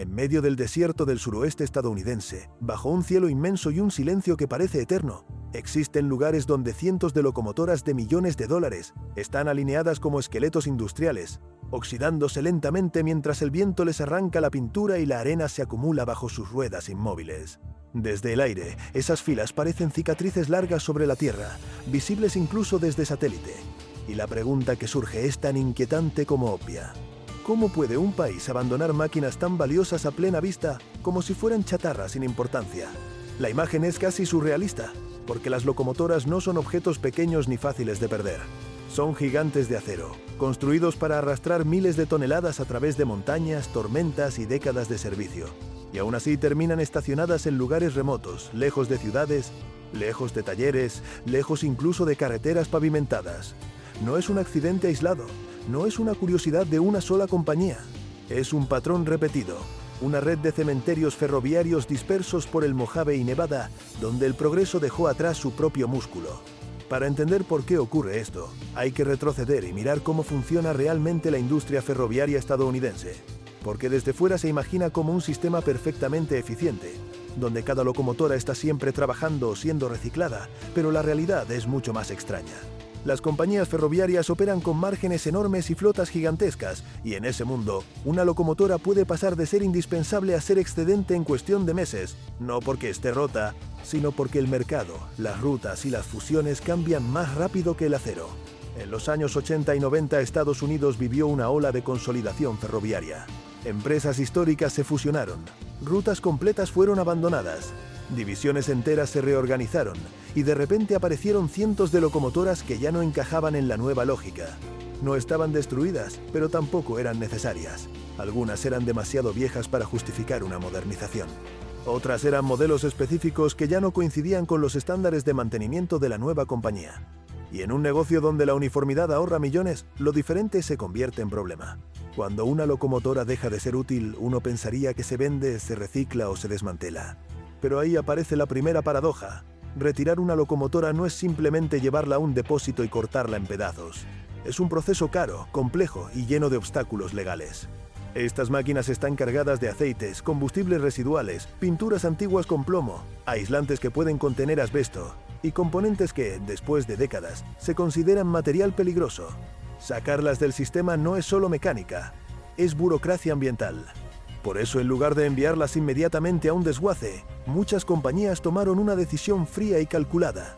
En medio del desierto del suroeste estadounidense, bajo un cielo inmenso y un silencio que parece eterno, existen lugares donde cientos de locomotoras de millones de dólares están alineadas como esqueletos industriales, oxidándose lentamente mientras el viento les arranca la pintura y la arena se acumula bajo sus ruedas inmóviles. Desde el aire, esas filas parecen cicatrices largas sobre la Tierra, visibles incluso desde satélite. Y la pregunta que surge es tan inquietante como obvia. ¿Cómo puede un país abandonar máquinas tan valiosas a plena vista como si fueran chatarra sin importancia? La imagen es casi surrealista, porque las locomotoras no son objetos pequeños ni fáciles de perder. Son gigantes de acero, construidos para arrastrar miles de toneladas a través de montañas, tormentas y décadas de servicio. Y aún así terminan estacionadas en lugares remotos, lejos de ciudades, lejos de talleres, lejos incluso de carreteras pavimentadas. No es un accidente aislado, no es una curiosidad de una sola compañía. Es un patrón repetido, una red de cementerios ferroviarios dispersos por el Mojave y Nevada, donde el progreso dejó atrás su propio músculo. Para entender por qué ocurre esto, hay que retroceder y mirar cómo funciona realmente la industria ferroviaria estadounidense. Porque desde fuera se imagina como un sistema perfectamente eficiente, donde cada locomotora está siempre trabajando o siendo reciclada, pero la realidad es mucho más extraña. Las compañías ferroviarias operan con márgenes enormes y flotas gigantescas, y en ese mundo, una locomotora puede pasar de ser indispensable a ser excedente en cuestión de meses, no porque esté rota, sino porque el mercado, las rutas y las fusiones cambian más rápido que el acero. En los años 80 y 90 Estados Unidos vivió una ola de consolidación ferroviaria. Empresas históricas se fusionaron, rutas completas fueron abandonadas, divisiones enteras se reorganizaron y de repente aparecieron cientos de locomotoras que ya no encajaban en la nueva lógica. No estaban destruidas, pero tampoco eran necesarias. Algunas eran demasiado viejas para justificar una modernización. Otras eran modelos específicos que ya no coincidían con los estándares de mantenimiento de la nueva compañía. Y en un negocio donde la uniformidad ahorra millones, lo diferente se convierte en problema. Cuando una locomotora deja de ser útil, uno pensaría que se vende, se recicla o se desmantela. Pero ahí aparece la primera paradoja. Retirar una locomotora no es simplemente llevarla a un depósito y cortarla en pedazos. Es un proceso caro, complejo y lleno de obstáculos legales. Estas máquinas están cargadas de aceites, combustibles residuales, pinturas antiguas con plomo, aislantes que pueden contener asbesto y componentes que, después de décadas, se consideran material peligroso. Sacarlas del sistema no es solo mecánica, es burocracia ambiental. Por eso, en lugar de enviarlas inmediatamente a un desguace, muchas compañías tomaron una decisión fría y calculada: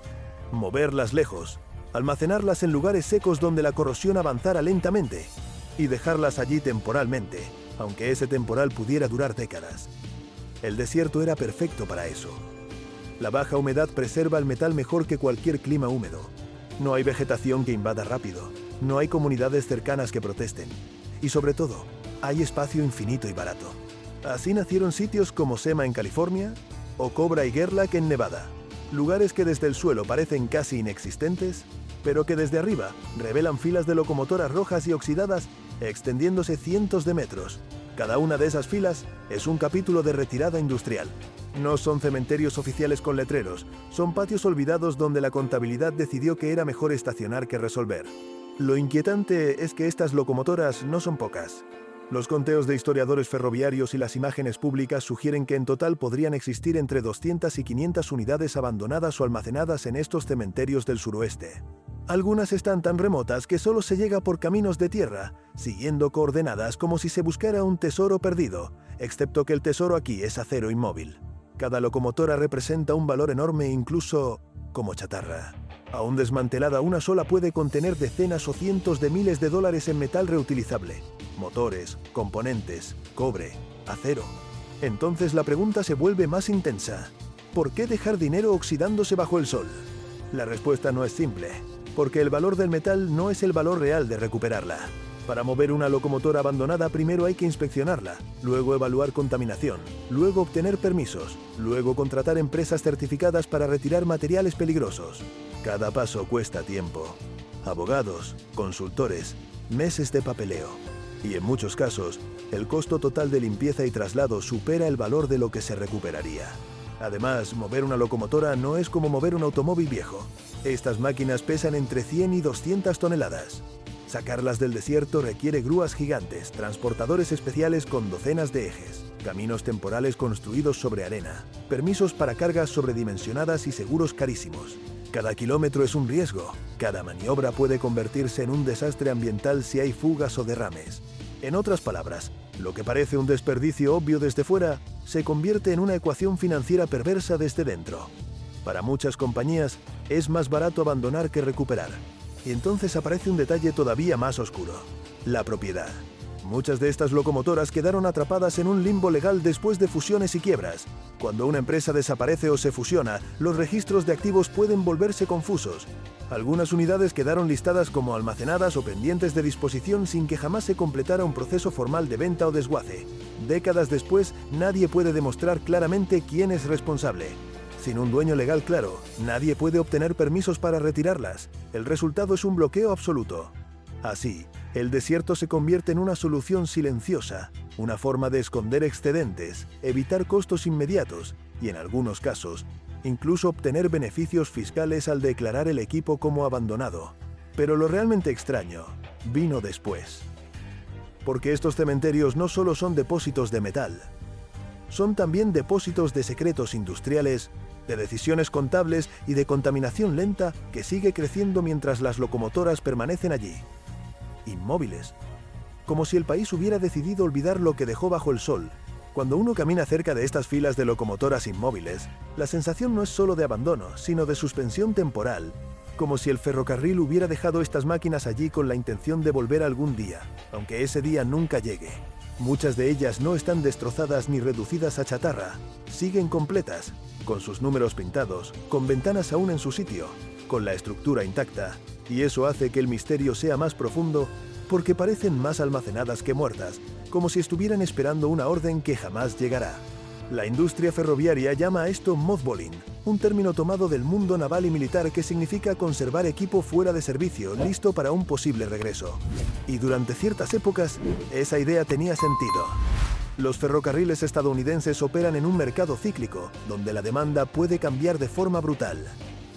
moverlas lejos, almacenarlas en lugares secos donde la corrosión avanzara lentamente y dejarlas allí temporalmente, aunque ese temporal pudiera durar décadas. El desierto era perfecto para eso. La baja humedad preserva el metal mejor que cualquier clima húmedo. No hay vegetación que invada rápido, no hay comunidades cercanas que protesten. Y sobre todo, hay espacio infinito y barato. Así nacieron sitios como Sema en California o Cobra y Gerlach en Nevada. Lugares que desde el suelo parecen casi inexistentes, pero que desde arriba revelan filas de locomotoras rojas y oxidadas extendiéndose cientos de metros. Cada una de esas filas es un capítulo de retirada industrial. No son cementerios oficiales con letreros, son patios olvidados donde la contabilidad decidió que era mejor estacionar que resolver. Lo inquietante es que estas locomotoras no son pocas. Los conteos de historiadores ferroviarios y las imágenes públicas sugieren que en total podrían existir entre 200 y 500 unidades abandonadas o almacenadas en estos cementerios del suroeste. Algunas están tan remotas que solo se llega por caminos de tierra, siguiendo coordenadas como si se buscara un tesoro perdido, excepto que el tesoro aquí es acero inmóvil. Cada locomotora representa un valor enorme incluso como chatarra. Aún desmantelada, una sola puede contener decenas o cientos de miles de dólares en metal reutilizable. Motores, componentes, cobre, acero. Entonces la pregunta se vuelve más intensa. ¿Por qué dejar dinero oxidándose bajo el sol? La respuesta no es simple, porque el valor del metal no es el valor real de recuperarla. Para mover una locomotora abandonada primero hay que inspeccionarla, luego evaluar contaminación, luego obtener permisos, luego contratar empresas certificadas para retirar materiales peligrosos. Cada paso cuesta tiempo. Abogados, consultores, meses de papeleo. Y en muchos casos, el costo total de limpieza y traslado supera el valor de lo que se recuperaría. Además, mover una locomotora no es como mover un automóvil viejo. Estas máquinas pesan entre 100 y 200 toneladas. Sacarlas del desierto requiere grúas gigantes, transportadores especiales con docenas de ejes. caminos temporales construidos sobre arena, permisos para cargas sobredimensionadas y seguros carísimos. Cada kilómetro es un riesgo, cada maniobra puede convertirse en un desastre ambiental si hay fugas o derrames. En otras palabras, lo que parece un desperdicio obvio desde fuera, se convierte en una ecuación financiera perversa desde dentro. Para muchas compañías, es más barato abandonar que recuperar. Y entonces aparece un detalle todavía más oscuro: la propiedad. Muchas de estas locomotoras quedaron atrapadas en un limbo legal después de fusiones y quiebras. Cuando una empresa desaparece o se fusiona, los registros de activos pueden volverse confusos. Algunas unidades quedaron listadas como almacenadas o pendientes de disposición sin que jamás se completara un proceso formal de venta o desguace. Décadas después, nadie puede demostrar claramente quién es responsable. Sin un dueño legal claro, nadie puede obtener permisos para retirarlas. El resultado es un bloqueo absoluto. Así, el desierto se convierte en una solución silenciosa, una forma de esconder excedentes, evitar costos inmediatos y, en algunos casos, incluso obtener beneficios fiscales al declarar el equipo como abandonado. Pero lo realmente extraño vino después. Porque estos cementerios no solo son depósitos de metal, son también depósitos de secretos industriales, de decisiones contables y de contaminación lenta que sigue creciendo mientras las locomotoras permanecen allí, inmóviles, como si el país hubiera decidido olvidar lo que dejó bajo el sol. Cuando uno camina cerca de estas filas de locomotoras inmóviles, la sensación no es solo de abandono, sino de suspensión temporal, como si el ferrocarril hubiera dejado estas máquinas allí con la intención de volver algún día, aunque ese día nunca llegue. Muchas de ellas no están destrozadas ni reducidas a chatarra, siguen completas, con sus números pintados, con ventanas aún en su sitio, con la estructura intacta, y eso hace que el misterio sea más profundo porque parecen más almacenadas que muertas, como si estuvieran esperando una orden que jamás llegará. La industria ferroviaria llama a esto mothballing, un término tomado del mundo naval y militar que significa conservar equipo fuera de servicio, listo para un posible regreso. Y durante ciertas épocas, esa idea tenía sentido. Los ferrocarriles estadounidenses operan en un mercado cíclico, donde la demanda puede cambiar de forma brutal.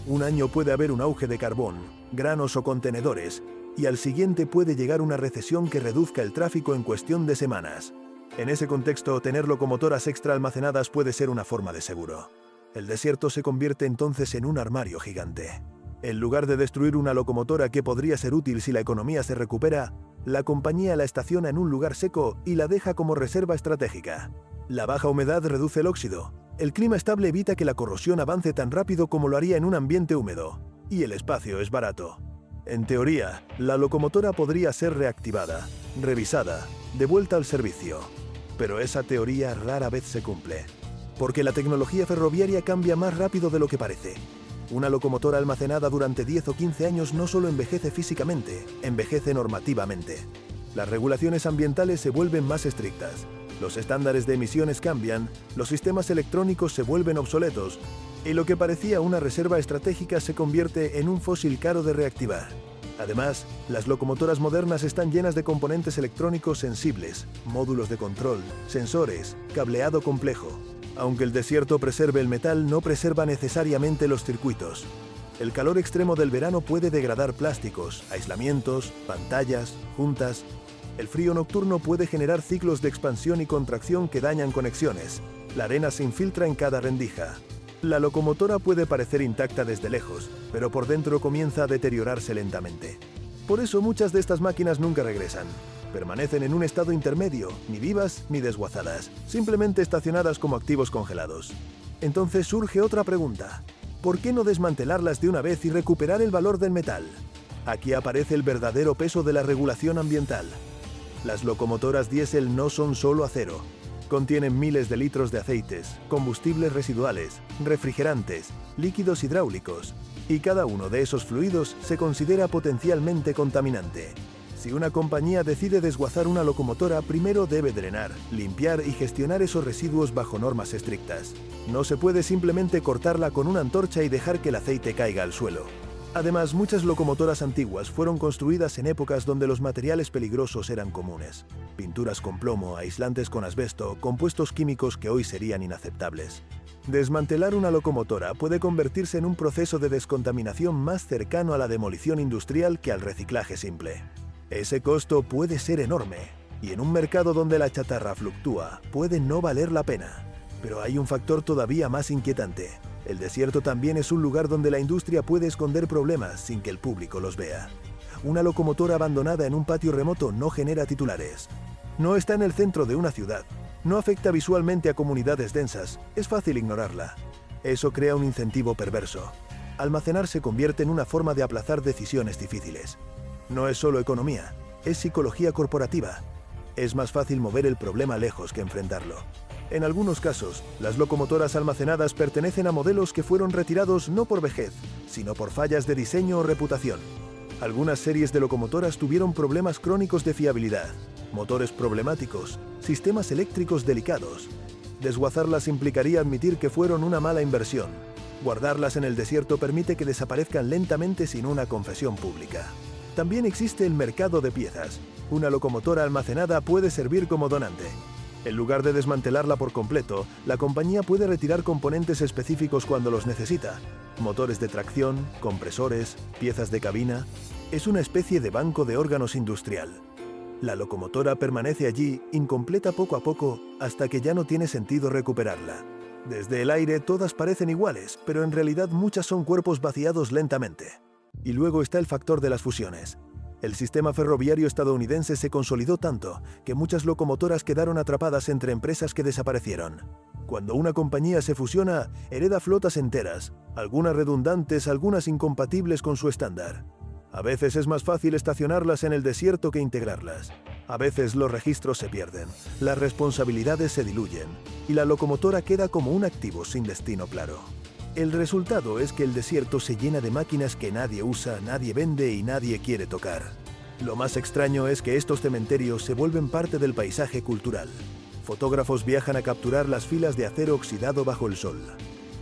Un año puede haber un auge de carbón, granos o contenedores, y al siguiente puede llegar una recesión que reduzca el tráfico en cuestión de semanas. En ese contexto, tener locomotoras extra almacenadas puede ser una forma de seguro. El desierto se convierte entonces en un armario gigante. En lugar de destruir una locomotora que podría ser útil si la economía se recupera, la compañía la estaciona en un lugar seco y la deja como reserva estratégica. La baja humedad reduce el óxido. El clima estable evita que la corrosión avance tan rápido como lo haría en un ambiente húmedo. Y el espacio es barato. En teoría, la locomotora podría ser reactivada, revisada, devuelta al servicio. Pero esa teoría rara vez se cumple. Porque la tecnología ferroviaria cambia más rápido de lo que parece. Una locomotora almacenada durante 10 o 15 años no solo envejece físicamente, envejece normativamente. Las regulaciones ambientales se vuelven más estrictas. Los estándares de emisiones cambian, los sistemas electrónicos se vuelven obsoletos, y lo que parecía una reserva estratégica se convierte en un fósil caro de reactivar. Además, las locomotoras modernas están llenas de componentes electrónicos sensibles, módulos de control, sensores, cableado complejo. Aunque el desierto preserve el metal, no preserva necesariamente los circuitos. El calor extremo del verano puede degradar plásticos, aislamientos, pantallas, juntas. El frío nocturno puede generar ciclos de expansión y contracción que dañan conexiones. La arena se infiltra en cada rendija. La locomotora puede parecer intacta desde lejos, pero por dentro comienza a deteriorarse lentamente. Por eso muchas de estas máquinas nunca regresan. Permanecen en un estado intermedio, ni vivas ni desguazadas, simplemente estacionadas como activos congelados. Entonces surge otra pregunta: ¿por qué no desmantelarlas de una vez y recuperar el valor del metal? Aquí aparece el verdadero peso de la regulación ambiental. Las locomotoras diésel no son solo acero. Contienen miles de litros de aceites, combustibles residuales, refrigerantes, líquidos hidráulicos, y cada uno de esos fluidos se considera potencialmente contaminante. Si una compañía decide desguazar una locomotora, primero debe drenar, limpiar y gestionar esos residuos bajo normas estrictas. No se puede simplemente cortarla con una antorcha y dejar que el aceite caiga al suelo. Además, muchas locomotoras antiguas fueron construidas en épocas donde los materiales peligrosos eran comunes. Pinturas con plomo, aislantes con asbesto, compuestos químicos que hoy serían inaceptables. Desmantelar una locomotora puede convertirse en un proceso de descontaminación más cercano a la demolición industrial que al reciclaje simple. Ese costo puede ser enorme. Y en un mercado donde la chatarra fluctúa, puede no valer la pena. Pero hay un factor todavía más inquietante. El desierto también es un lugar donde la industria puede esconder problemas sin que el público los vea. Una locomotora abandonada en un patio remoto no genera titulares. No está en el centro de una ciudad. No afecta visualmente a comunidades densas. Es fácil ignorarla. Eso crea un incentivo perverso. Almacenar se convierte en una forma de aplazar decisiones difíciles. No es solo economía, es psicología corporativa. Es más fácil mover el problema lejos que enfrentarlo. En algunos casos, las locomotoras almacenadas pertenecen a modelos que fueron retirados no por vejez, sino por fallas de diseño o reputación. Algunas series de locomotoras tuvieron problemas crónicos de fiabilidad, motores problemáticos, sistemas eléctricos delicados. Desguazarlas implicaría admitir que fueron una mala inversión. Guardarlas en el desierto permite que desaparezcan lentamente sin una confesión pública. También existe el mercado de piezas. Una locomotora almacenada puede servir como donante. En lugar de desmantelarla por completo, la compañía puede retirar componentes específicos cuando los necesita. Motores de tracción, compresores, piezas de cabina. Es una especie de banco de órganos industrial. La locomotora permanece allí, incompleta poco a poco, hasta que ya no tiene sentido recuperarla. Desde el aire todas parecen iguales, pero en realidad muchas son cuerpos vaciados lentamente. Y luego está el factor de las fusiones. El sistema ferroviario estadounidense se consolidó tanto que muchas locomotoras quedaron atrapadas entre empresas que desaparecieron. Cuando una compañía se fusiona, hereda flotas enteras, algunas redundantes, algunas incompatibles con su estándar. A veces es más fácil estacionarlas en el desierto que integrarlas. A veces los registros se pierden, las responsabilidades se diluyen y la locomotora queda como un activo sin destino claro. El resultado es que el desierto se llena de máquinas que nadie usa, nadie vende y nadie quiere tocar. Lo más extraño es que estos cementerios se vuelven parte del paisaje cultural. Fotógrafos viajan a capturar las filas de acero oxidado bajo el sol.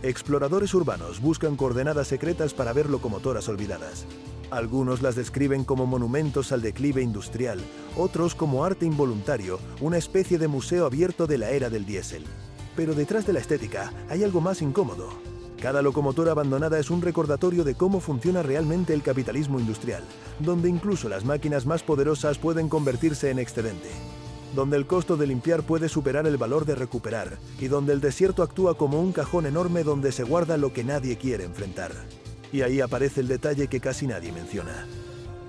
Exploradores urbanos buscan coordenadas secretas para ver locomotoras olvidadas. Algunos las describen como monumentos al declive industrial, otros como arte involuntario, una especie de museo abierto de la era del diésel. Pero detrás de la estética hay algo más incómodo. Cada locomotora abandonada es un recordatorio de cómo funciona realmente el capitalismo industrial, donde incluso las máquinas más poderosas pueden convertirse en excedente, donde el costo de limpiar puede superar el valor de recuperar y donde el desierto actúa como un cajón enorme donde se guarda lo que nadie quiere enfrentar. Y ahí aparece el detalle que casi nadie menciona.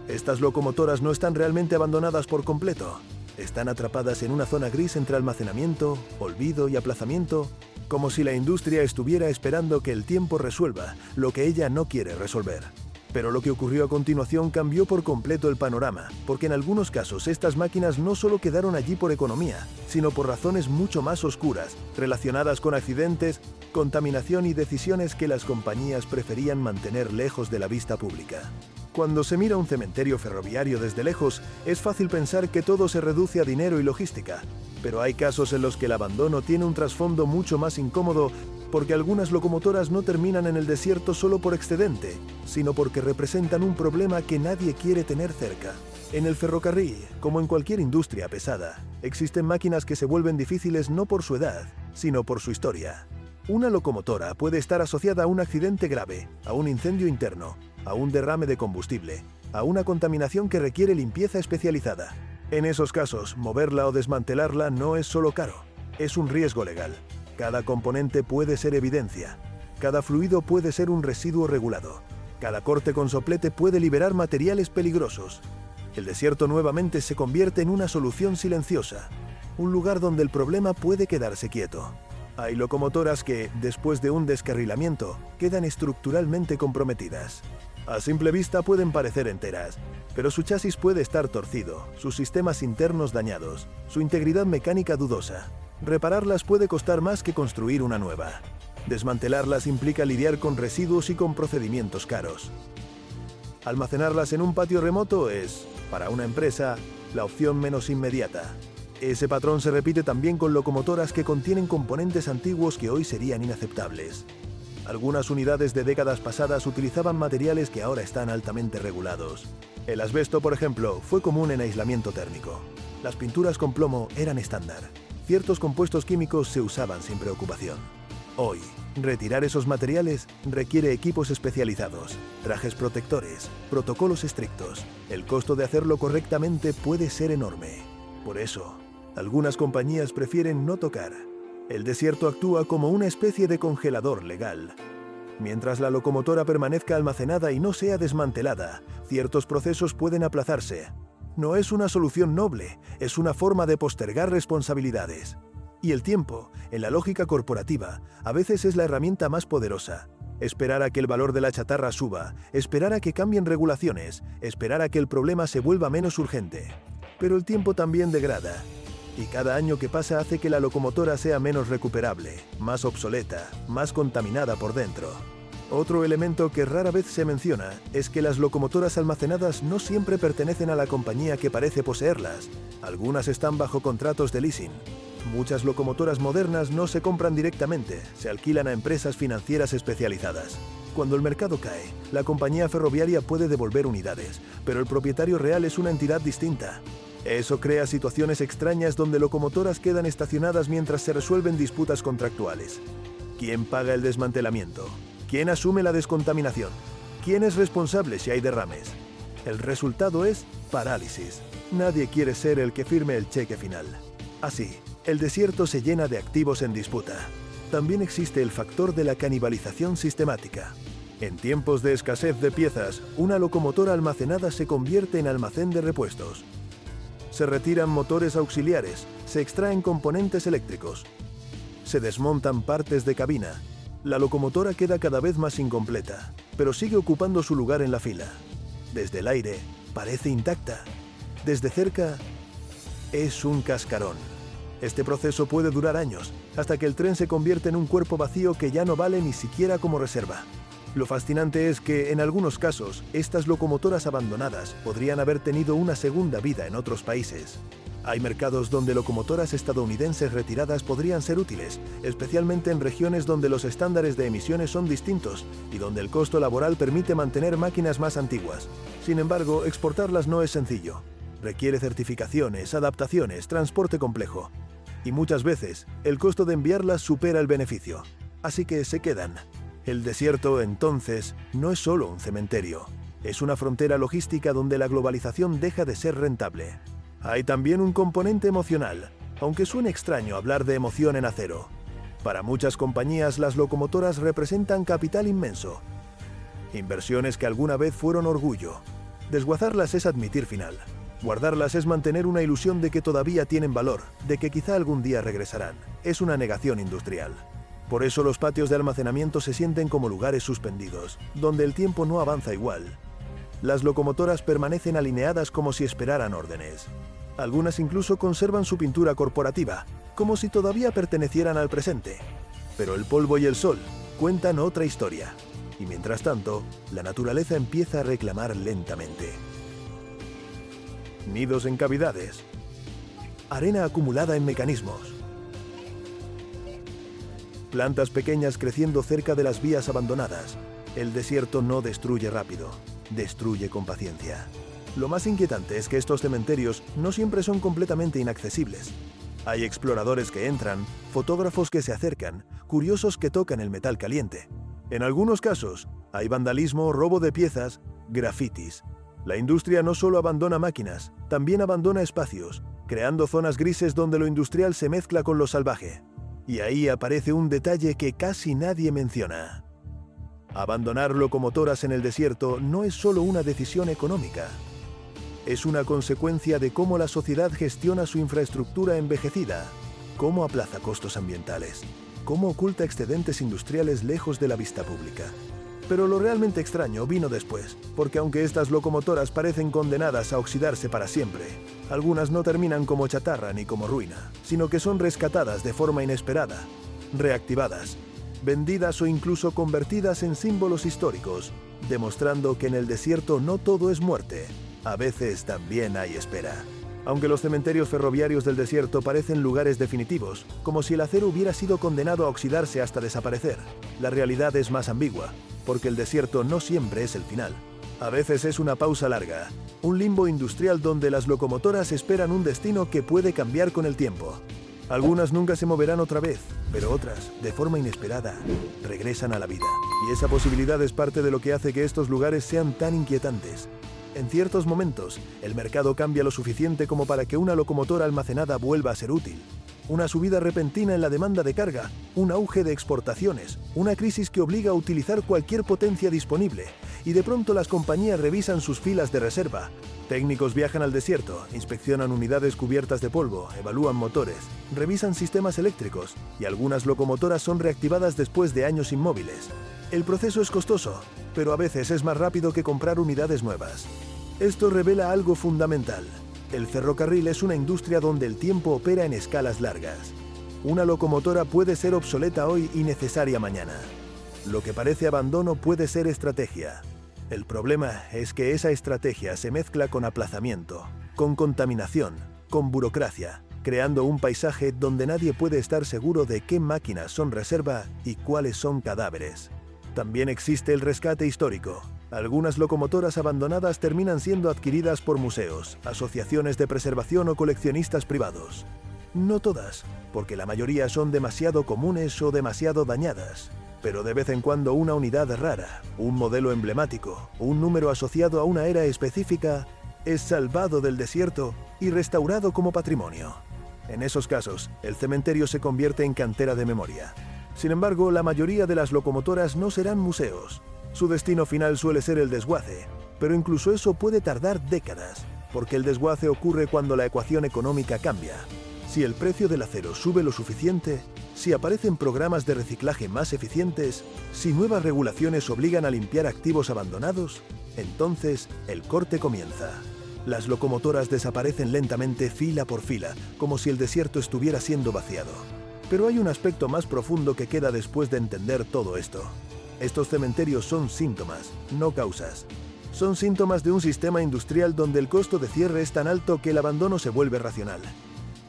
Estas locomotoras no están realmente abandonadas por completo. Están atrapadas en una zona gris entre almacenamiento, olvido y aplazamiento, como si la industria estuviera esperando que el tiempo resuelva lo que ella no quiere resolver. Pero lo que ocurrió a continuación cambió por completo el panorama, porque en algunos casos estas máquinas no solo quedaron allí por economía, sino por razones mucho más oscuras, relacionadas con accidentes, contaminación y decisiones que las compañías preferían mantener lejos de la vista pública. Cuando se mira un cementerio ferroviario desde lejos, es fácil pensar que todo se reduce a dinero y logística, pero hay casos en los que el abandono tiene un trasfondo mucho más incómodo porque algunas locomotoras no terminan en el desierto solo por excedente, sino porque representan un problema que nadie quiere tener cerca. En el ferrocarril, como en cualquier industria pesada, existen máquinas que se vuelven difíciles no por su edad, sino por su historia. Una locomotora puede estar asociada a un accidente grave, a un incendio interno, a un derrame de combustible, a una contaminación que requiere limpieza especializada. En esos casos, moverla o desmantelarla no es solo caro, es un riesgo legal. Cada componente puede ser evidencia, cada fluido puede ser un residuo regulado, cada corte con soplete puede liberar materiales peligrosos. El desierto nuevamente se convierte en una solución silenciosa, un lugar donde el problema puede quedarse quieto. Hay locomotoras que, después de un descarrilamiento, quedan estructuralmente comprometidas. A simple vista pueden parecer enteras, pero su chasis puede estar torcido, sus sistemas internos dañados, su integridad mecánica dudosa. Repararlas puede costar más que construir una nueva. Desmantelarlas implica lidiar con residuos y con procedimientos caros. Almacenarlas en un patio remoto es, para una empresa, la opción menos inmediata. Ese patrón se repite también con locomotoras que contienen componentes antiguos que hoy serían inaceptables. Algunas unidades de décadas pasadas utilizaban materiales que ahora están altamente regulados. El asbesto, por ejemplo, fue común en aislamiento térmico. Las pinturas con plomo eran estándar. Ciertos compuestos químicos se usaban sin preocupación. Hoy, retirar esos materiales requiere equipos especializados, trajes protectores, protocolos estrictos. El costo de hacerlo correctamente puede ser enorme. Por eso, algunas compañías prefieren no tocar. El desierto actúa como una especie de congelador legal. Mientras la locomotora permanezca almacenada y no sea desmantelada, ciertos procesos pueden aplazarse. No es una solución noble, es una forma de postergar responsabilidades. Y el tiempo, en la lógica corporativa, a veces es la herramienta más poderosa. Esperar a que el valor de la chatarra suba, esperar a que cambien regulaciones, esperar a que el problema se vuelva menos urgente. Pero el tiempo también degrada. Y cada año que pasa hace que la locomotora sea menos recuperable, más obsoleta, más contaminada por dentro. Otro elemento que rara vez se menciona es que las locomotoras almacenadas no siempre pertenecen a la compañía que parece poseerlas. Algunas están bajo contratos de leasing. Muchas locomotoras modernas no se compran directamente, se alquilan a empresas financieras especializadas. Cuando el mercado cae, la compañía ferroviaria puede devolver unidades, pero el propietario real es una entidad distinta. Eso crea situaciones extrañas donde locomotoras quedan estacionadas mientras se resuelven disputas contractuales. ¿Quién paga el desmantelamiento? ¿Quién asume la descontaminación? ¿Quién es responsable si hay derrames? El resultado es parálisis. Nadie quiere ser el que firme el cheque final. Así, el desierto se llena de activos en disputa. También existe el factor de la canibalización sistemática. En tiempos de escasez de piezas, una locomotora almacenada se convierte en almacén de repuestos. Se retiran motores auxiliares, se extraen componentes eléctricos, se desmontan partes de cabina. La locomotora queda cada vez más incompleta, pero sigue ocupando su lugar en la fila. Desde el aire, parece intacta. Desde cerca, es un cascarón. Este proceso puede durar años, hasta que el tren se convierte en un cuerpo vacío que ya no vale ni siquiera como reserva. Lo fascinante es que, en algunos casos, estas locomotoras abandonadas podrían haber tenido una segunda vida en otros países. Hay mercados donde locomotoras estadounidenses retiradas podrían ser útiles, especialmente en regiones donde los estándares de emisiones son distintos y donde el costo laboral permite mantener máquinas más antiguas. Sin embargo, exportarlas no es sencillo. Requiere certificaciones, adaptaciones, transporte complejo. Y muchas veces, el costo de enviarlas supera el beneficio. Así que se quedan. El desierto, entonces, no es solo un cementerio. Es una frontera logística donde la globalización deja de ser rentable. Hay también un componente emocional, aunque suene extraño hablar de emoción en acero. Para muchas compañías, las locomotoras representan capital inmenso. Inversiones que alguna vez fueron orgullo. Desguazarlas es admitir final. Guardarlas es mantener una ilusión de que todavía tienen valor, de que quizá algún día regresarán. Es una negación industrial. Por eso los patios de almacenamiento se sienten como lugares suspendidos, donde el tiempo no avanza igual. Las locomotoras permanecen alineadas como si esperaran órdenes. Algunas incluso conservan su pintura corporativa, como si todavía pertenecieran al presente. Pero el polvo y el sol cuentan otra historia. Y mientras tanto, la naturaleza empieza a reclamar lentamente. Nidos en cavidades. Arena acumulada en mecanismos. Plantas pequeñas creciendo cerca de las vías abandonadas. El desierto no destruye rápido, destruye con paciencia. Lo más inquietante es que estos cementerios no siempre son completamente inaccesibles. Hay exploradores que entran, fotógrafos que se acercan, curiosos que tocan el metal caliente. En algunos casos, hay vandalismo, robo de piezas, grafitis. La industria no solo abandona máquinas, también abandona espacios, creando zonas grises donde lo industrial se mezcla con lo salvaje. Y ahí aparece un detalle que casi nadie menciona. Abandonar locomotoras en el desierto no es solo una decisión económica. Es una consecuencia de cómo la sociedad gestiona su infraestructura envejecida, cómo aplaza costos ambientales, cómo oculta excedentes industriales lejos de la vista pública. Pero lo realmente extraño vino después, porque aunque estas locomotoras parecen condenadas a oxidarse para siempre, algunas no terminan como chatarra ni como ruina, sino que son rescatadas de forma inesperada, reactivadas, vendidas o incluso convertidas en símbolos históricos, demostrando que en el desierto no todo es muerte, a veces también hay espera. Aunque los cementerios ferroviarios del desierto parecen lugares definitivos, como si el acero hubiera sido condenado a oxidarse hasta desaparecer, la realidad es más ambigua, porque el desierto no siempre es el final. A veces es una pausa larga, un limbo industrial donde las locomotoras esperan un destino que puede cambiar con el tiempo. Algunas nunca se moverán otra vez, pero otras, de forma inesperada, regresan a la vida. Y esa posibilidad es parte de lo que hace que estos lugares sean tan inquietantes. En ciertos momentos, el mercado cambia lo suficiente como para que una locomotora almacenada vuelva a ser útil. Una subida repentina en la demanda de carga, un auge de exportaciones, una crisis que obliga a utilizar cualquier potencia disponible, y de pronto las compañías revisan sus filas de reserva. Técnicos viajan al desierto, inspeccionan unidades cubiertas de polvo, evalúan motores, revisan sistemas eléctricos, y algunas locomotoras son reactivadas después de años inmóviles. El proceso es costoso, pero a veces es más rápido que comprar unidades nuevas. Esto revela algo fundamental. El ferrocarril es una industria donde el tiempo opera en escalas largas. Una locomotora puede ser obsoleta hoy y necesaria mañana. Lo que parece abandono puede ser estrategia. El problema es que esa estrategia se mezcla con aplazamiento, con contaminación, con burocracia, creando un paisaje donde nadie puede estar seguro de qué máquinas son reserva y cuáles son cadáveres. También existe el rescate histórico. Algunas locomotoras abandonadas terminan siendo adquiridas por museos, asociaciones de preservación o coleccionistas privados. No todas, porque la mayoría son demasiado comunes o demasiado dañadas. Pero de vez en cuando una unidad rara, un modelo emblemático, un número asociado a una era específica, es salvado del desierto y restaurado como patrimonio. En esos casos, el cementerio se convierte en cantera de memoria. Sin embargo, la mayoría de las locomotoras no serán museos. Su destino final suele ser el desguace, pero incluso eso puede tardar décadas, porque el desguace ocurre cuando la ecuación económica cambia. Si el precio del acero sube lo suficiente, si aparecen programas de reciclaje más eficientes, si nuevas regulaciones obligan a limpiar activos abandonados, entonces el corte comienza. Las locomotoras desaparecen lentamente fila por fila, como si el desierto estuviera siendo vaciado. Pero hay un aspecto más profundo que queda después de entender todo esto. Estos cementerios son síntomas, no causas. Son síntomas de un sistema industrial donde el costo de cierre es tan alto que el abandono se vuelve racional.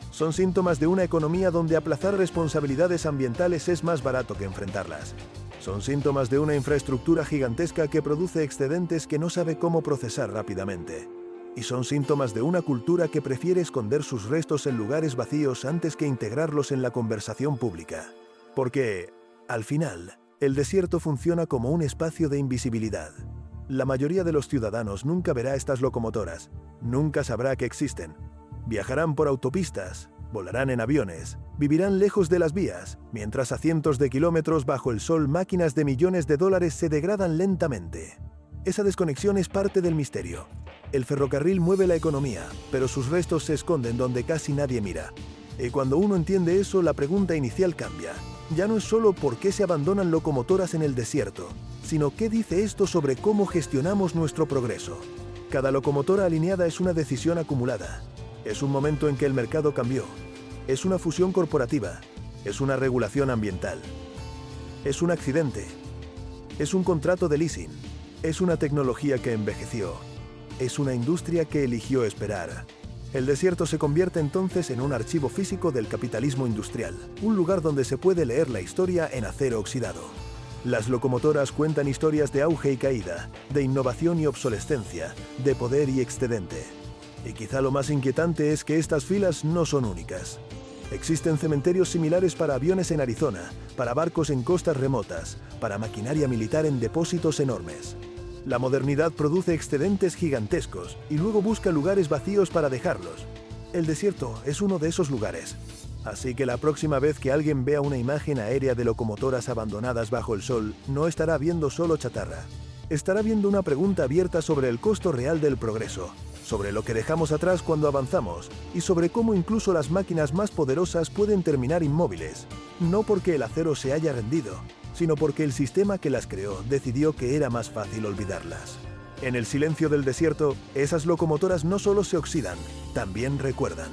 Son síntomas de una economía donde aplazar responsabilidades ambientales es más barato que enfrentarlas. Son síntomas de una infraestructura gigantesca que produce excedentes que no sabe cómo procesar rápidamente. Y son síntomas de una cultura que prefiere esconder sus restos en lugares vacíos antes que integrarlos en la conversación pública. Porque, al final, el desierto funciona como un espacio de invisibilidad. La mayoría de los ciudadanos nunca verá estas locomotoras, nunca sabrá que existen. Viajarán por autopistas, volarán en aviones, vivirán lejos de las vías, mientras a cientos de kilómetros bajo el sol máquinas de millones de dólares se degradan lentamente. Esa desconexión es parte del misterio. El ferrocarril mueve la economía, pero sus restos se esconden donde casi nadie mira. Y cuando uno entiende eso, la pregunta inicial cambia. Ya no es solo por qué se abandonan locomotoras en el desierto, sino qué dice esto sobre cómo gestionamos nuestro progreso. Cada locomotora alineada es una decisión acumulada. Es un momento en que el mercado cambió. Es una fusión corporativa. Es una regulación ambiental. Es un accidente. Es un contrato de leasing. Es una tecnología que envejeció. Es una industria que eligió esperar. El desierto se convierte entonces en un archivo físico del capitalismo industrial, un lugar donde se puede leer la historia en acero oxidado. Las locomotoras cuentan historias de auge y caída, de innovación y obsolescencia, de poder y excedente. Y quizá lo más inquietante es que estas filas no son únicas. Existen cementerios similares para aviones en Arizona, para barcos en costas remotas, para maquinaria militar en depósitos enormes. La modernidad produce excedentes gigantescos y luego busca lugares vacíos para dejarlos. El desierto es uno de esos lugares. Así que la próxima vez que alguien vea una imagen aérea de locomotoras abandonadas bajo el sol, no estará viendo solo chatarra. Estará viendo una pregunta abierta sobre el costo real del progreso, sobre lo que dejamos atrás cuando avanzamos y sobre cómo incluso las máquinas más poderosas pueden terminar inmóviles, no porque el acero se haya rendido, sino porque el sistema que las creó decidió que era más fácil olvidarlas. En el silencio del desierto, esas locomotoras no solo se oxidan, también recuerdan.